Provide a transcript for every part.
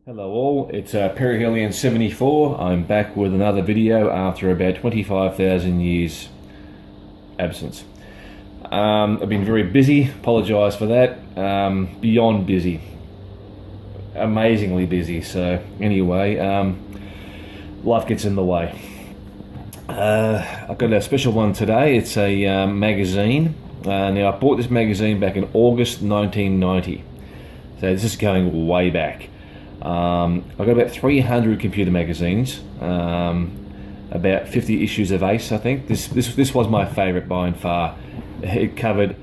Hello all, it's Perihelion 74. I'm back with another video after about 25,000 years absence. I've been very busy, apologise for that, beyond busy, amazingly busy. So anyway, life gets in the way. I've got a special one today. It's a magazine. Now I bought this magazine back in August 1990, so this is going way back. I've got about 300 computer magazines, about 50 issues of Ace, I think. This was my favourite by and far. It covered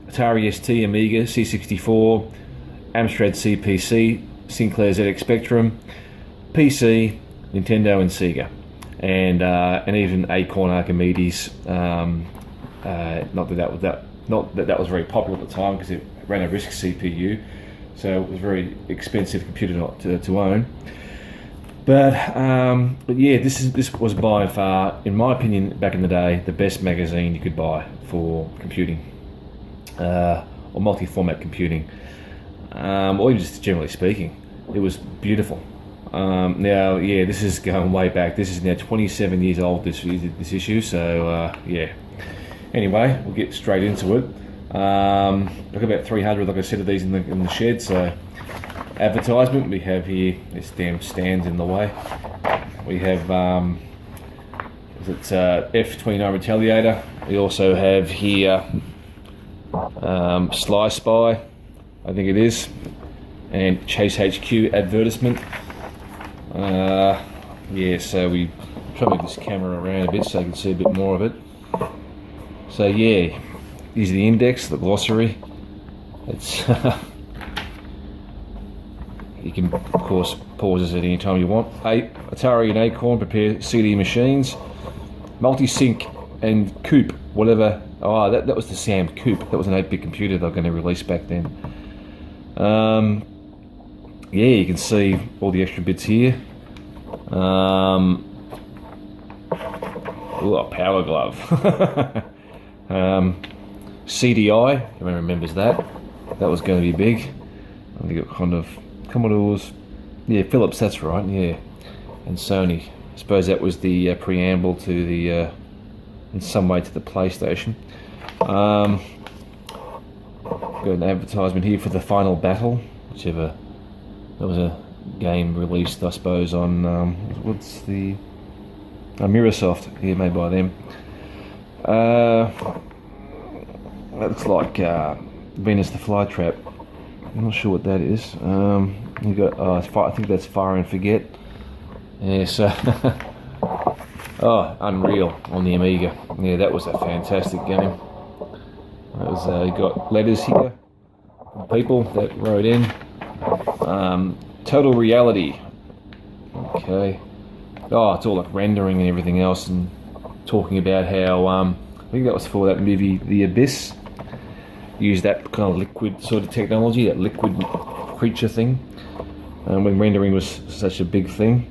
Atari ST, Amiga, C64, Amstrad CPC, Sinclair ZX Spectrum, PC, Nintendo and Sega, and even Acorn Archimedes. Not that that was very popular at the time because it ran a RISC CPU. So it was a very expensive computer to own. But yeah, this was by far, in my opinion, back in the day, the best magazine you could buy for computing, or multi-format computing, or even just generally speaking. It was beautiful. Now, yeah, this is going way back. This is now 27 years old, this issue, so yeah. Anyway, we'll get straight into it. I've got about 300, like I said, of these in the shed. So, advertisement, we have here, this damn stand's in the way. We have, F-29 Retaliator. We also have here, Sly Spy, I think it is, and Chase HQ advertisement. Yeah, so we try to move this camera around a bit so you can see a bit more of it. So yeah, here's the index, the glossary. It's you can of course pause this at any time you want. Atari and Acorn prepare CD machines, multi-sync and Coop, whatever. Oh, that was the Sam Coop. That was an 8-bit computer they were going to release back then. Yeah, you can see all the extra bits here. Ooh, a power glove. CDI, everyone remembers that. That was going to be big. And you got kind of Commodores. Yeah, Philips, that's right, yeah. And Sony. I suppose that was the preamble to the, in some way, to the PlayStation. Got an advertisement here for the Final Battle, whichever. That was a game released, I suppose, on, what's the... Microsoft, yeah, made by them. That looks like Venus the Flytrap. I'm not sure what that is. You got, I think that's Fire and Forget. Yeah, so oh, Unreal on the Amiga. Yeah, that was a fantastic game. That was you got letters here from people that wrote in. Total Reality. Okay. Oh, it's all like rendering and everything else, and talking about how I think that was for that movie The Abyss. Used that kind of liquid sort of technology, that liquid creature thing, when rendering was such a big thing.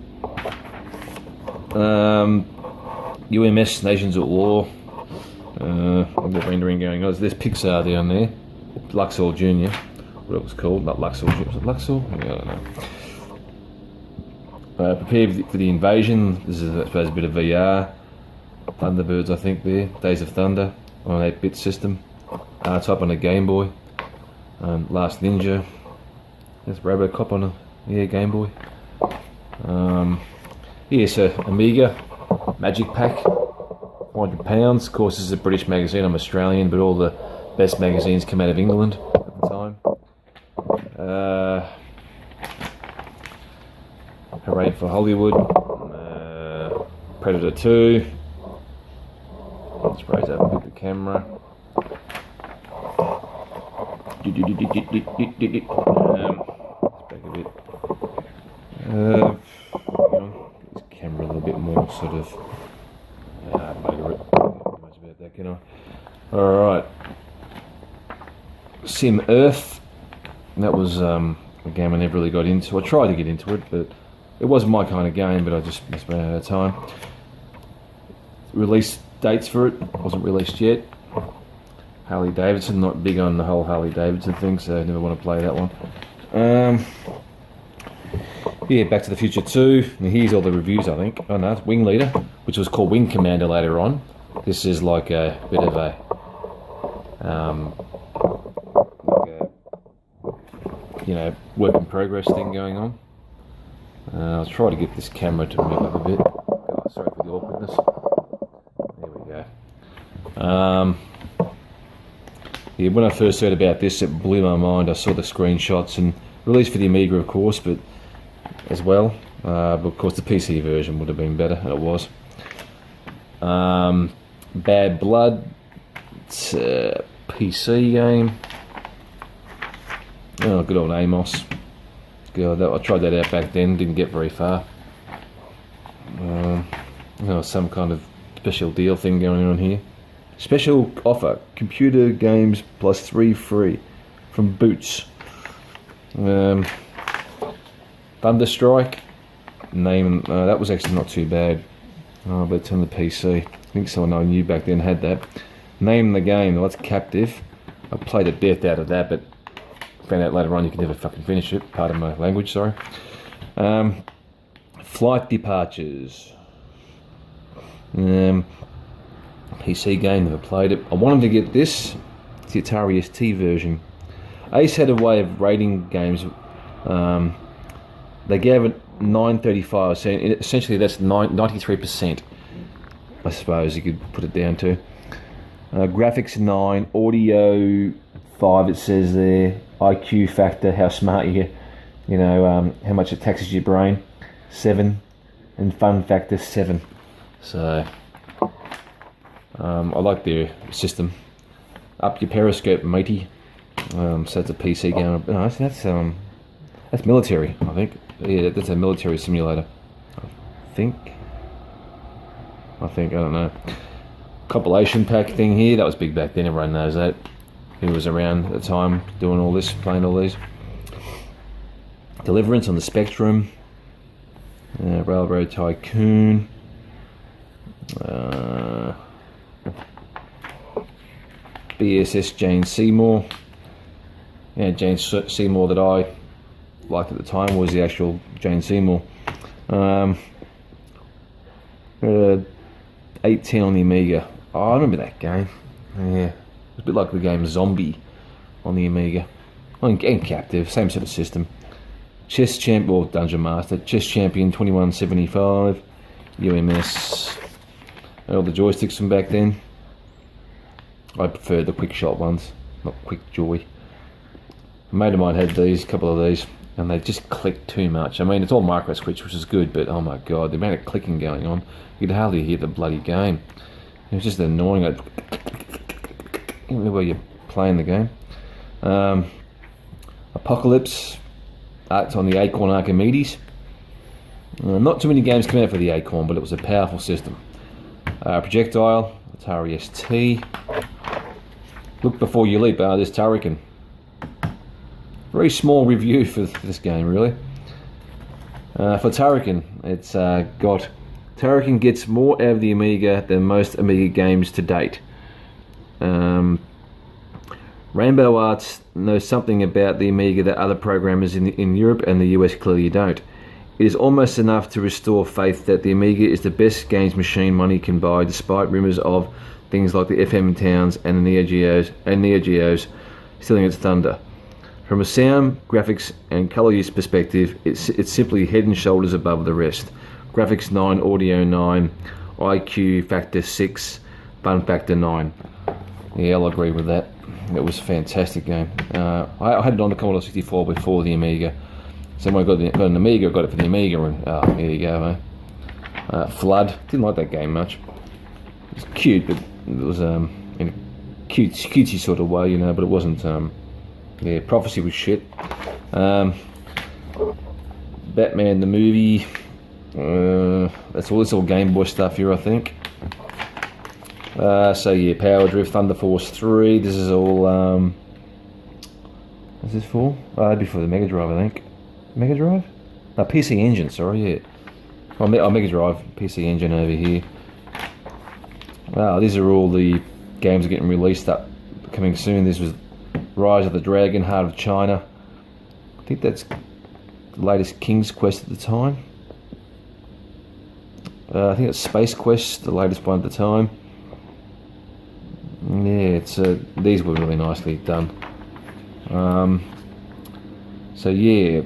UMS Nations at War. I've got rendering going on. There's Pixar down there. Luxor Jr. What it was called? Not Luxor Jr. Was it Luxor? I don't know. Prepare for the invasion. This is, I suppose, a bit of VR. Thunderbirds, I think, there. Days of Thunder on an 8-bit system. Type on a Game Boy. Last Ninja. There's Robocop on a Game Boy. Yeah, so Amiga. Magic Pack, £400. Of course, this is a British magazine. I'm Australian, but all the best magazines come out of England at the time. Hooray for Hollywood. Predator 2. Let's raise up with the camera. Let's back a bit. This camera a little bit more sort of. Bugger it. Not much about that, can I? Alright. Sim Earth. That was a game I never really got into. I tried to get into it, but it wasn't my kind of game, but I just missed out of time. Release dates for it wasn't released yet. Harley Davidson, not big on the whole Harley Davidson thing, so I never want to play that one. Yeah, Back to the Future 2. And here's all the reviews, I think. Oh no, it's Wing Leader, which was called Wing Commander later on. This is like a bit of a work in progress thing going on. I'll try to get this camera to move up a bit. Oh, sorry for the awkwardness. There we go. Yeah, when I first heard about this, it blew my mind. I saw the screenshots and released for the Amiga, of course, but as well. But of course, the PC version would have been better, and it was. Bad Blood. It's a PC game. Oh, good old Amos. God, I tried that out back then, didn't get very far. Some kind of special deal thing going on here. Special offer, computer games plus 3 free from Boots. Thunderstrike, that was actually not too bad. Oh, but it's on the PC. I think someone I knew back then had that. Name the game, well, that's Captive. I played the death out of that, but found out later on you can never fucking finish it. Pardon my language, sorry. Flight Departures. PC game, never played it. I wanted to get this. It's the Atari ST version. Ace had a way of rating games. They gave it 935, so essentially that's 93%. I suppose you could put it down to. Graphics 9, audio 5. It says there. IQ factor, how smart you get, how much it taxes your brain, 7, and fun factor 7. So I like their system. Up your periscope, matey. So that's a PC game. No, that's military, I think. Yeah, that's a military simulator. I think. I don't know. Compilation pack thing here. That was big back then. Everyone knows that. Who was around at the time doing all this, playing all these. Deliverance on the Spectrum. Railroad Tycoon. BSS Jane Seymour. Yeah, Jane Seymour that I liked at the time was the actual Jane Seymour. 810 on the Amiga. Oh, I remember that game. Yeah. It's a bit like the game Zombie on the Amiga. And Captive, same sort of system. Chess Champ, or Dungeon Master. Chess Champion 2175. UMS. All the joysticks from back then. I prefer the Quick Shot ones, not Quick Joy. A mate of mine had these, a couple of these, and they just clicked too much. I mean, it's all micro switch, which is good, but oh my god, the amount of clicking going on, you'd hardly hear the bloody game. It was just annoying. Where you're playing the game. Apocalypse. It's on the Acorn Archimedes. Not too many games come out for the Acorn, but it was a powerful system. Projectile. Atari ST. Look before you leap. There's Turrican. Very small review for this game, really. For Turrican, it's got... Turrican gets more out of the Amiga than most Amiga games to date. Rainbow Arts knows something about the Amiga that other programmers in Europe and the US clearly don't. It is almost enough to restore faith that the Amiga is the best games machine money can buy, despite rumours of things like the FM Towns and the Neo Geos stealing its thunder. From a sound, graphics and colour use perspective, it's simply head and shoulders above the rest. Graphics 9, audio 9, IQ factor 6, fun factor 9. Yeah, I'll agree with that. It was a fantastic game. I had it on the Commodore 64 before the Amiga. So when I got an Amiga, I got it for the Amiga, and there you go, Flood. Didn't like that game much. It was cute, but it was in a cutesy sort of way, you know, but it wasn't, yeah, Prophecy was shit. Batman the movie, that's all Game Boy stuff here, I think. So yeah, Power Drift, Thunder Force 3, this is all, what's this for? Oh, that'd be for the Mega Drive, I think. Mega Drive? No, PC Engine, sorry, yeah. Oh, Mega Drive, PC Engine over here. Wow, these are all the games getting released up, coming soon. This was Rise of the Dragon, Heart of China. I think that's the latest King's Quest at the time. I think it's Space Quest, the latest one at the time. Yeah, it's these were really nicely done. So yeah,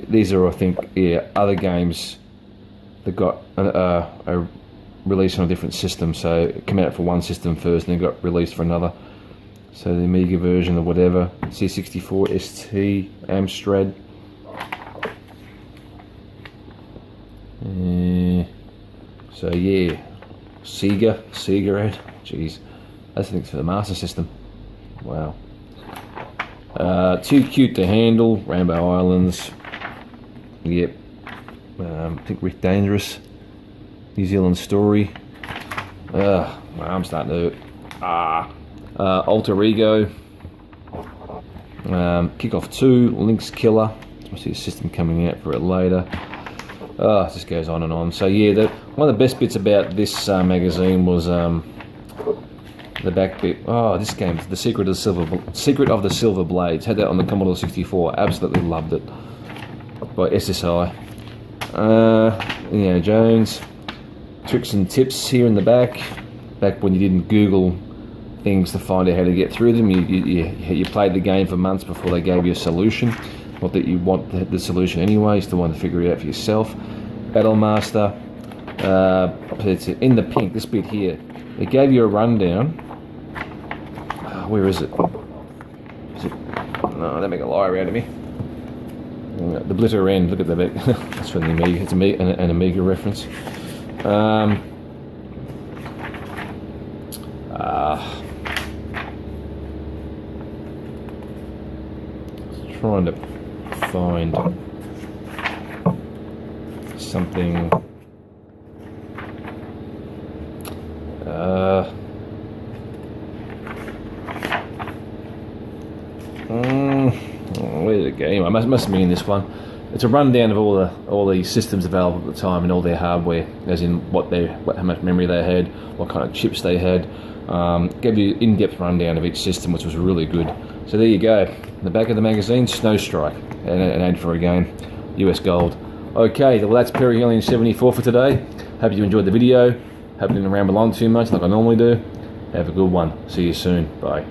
these are, I think, yeah, other games that got a release on a different system. So it came out for one system first, and then got released for another. So the Amiga version or whatever, C64, ST, Amstrad. So yeah, Sega ad. Jeez, that's things for the Master System. Wow. Too Cute to Handle, Rambo Islands. Yep. I think Rick Dangerous, New Zealand Story. My arm's starting to hurt. Alter Ego. Kickoff 2, Link's Killer. I see a system coming out for it later. It just goes on and on. So yeah, one of the best bits about this magazine was the back bit. Oh, this game, The Secret of the Silver Blades. Had that on the Commodore 64. Absolutely loved it. By SSI. Indiana Jones. Tricks and tips here in the back. Back when you didn't Google things to find out how to get through them. You played the game for months before they gave you a solution. Not that you want the solution anyway, you still want to figure it out for yourself. Battle Master. It's in the pink, this bit here. It gave you a rundown. Where is it? No, don't make a liar out of me. The Blitter End, look at the back. That's from the Amiga. It's an Amiga reference. Trying to find something. Where's the game? I must have been in this one. It's a rundown of all the systems available at the time and all their hardware, as in how much memory they had, what kind of chips they had. Gave you in-depth rundown of each system, which was really good. So there you go. In the back of the magazine, Snow Strike, and an ad for a game, US Gold. Okay, well that's Perihelion 74 for today. Hope you enjoyed the video. Hope I didn't ramble on too much like I normally do. Have a good one. See you soon. Bye.